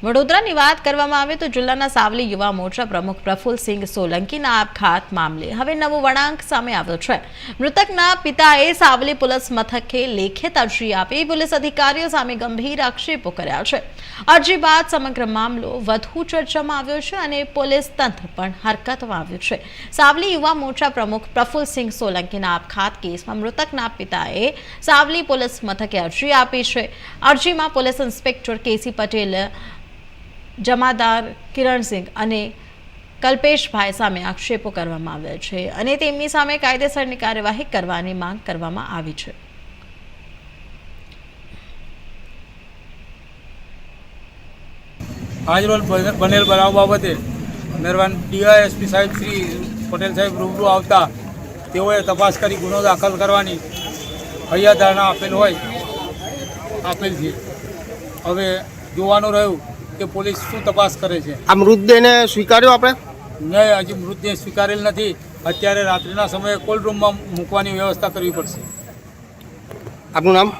વડોદરાની વાત કરવામાં આવે તો જિલ્લાના સાવલી યુવા મોરચા પ્રમુખ પ્રફુલ્લસિંહ સોલંકીના આપઘાત મામલે હવે નવો વળાંક સામે આવ્યો છે। મૃતકના પિતાએ સાવલી પોલીસ મથકે લેખિત અરજી આપી પોલીસ અધિકારીઓ સામે ગંભીર આક્ષેપો કર્યા છે। અરજી બાદ સમગ્ર મામલો વધુ ચર્ચામાં આવ્યો છે અને પોલીસ તંત્ર પણ હરકતમાં આવ્યું છે। સાવલી યુવા મોરચા પ્રમુખ પ્રફુલ્લસિંહ સોલંકીના આપઘાત કેસમાં મૃતકના પિતાએ સાવલી પોલીસ મથકે અરજી આપી છે। અરજીમાં પોલીસ ઇન્સ્પેક્ટર કેસી પટેલ, જમાદાર કિરણસિંહ અને કલ્પેશભાઈ સામે આક્ષેપો કરવામાં આવ્યા છે અને તેમની સામે કાયદેસરની કાર્યવાહી કરવાની માંગ કરવામાં આવી છે। आज रोज बनेल बनाव बाबते मेहरबान DISP साहेब श्री पटेल साहेब रूबरू आवता तेओए तपास करी गुनो दाखल करवानी हૈયાધારણા આપેલ હોય આપેલ છે। હવે જોવાનું રહ્યું કે પોલીસ શું તપાસ કરે છે। આ મૃતદેહને સ્વીકાર્યો આપણે? નહીં, હજી મૃતદેહ સ્વીકારેલ નથી। અત્યારે રાત્રિના સમયે કોલ્ડ રૂમમાં મૂકવાની વ્યવસ્થા કરવી પડશે। આપનું નામ?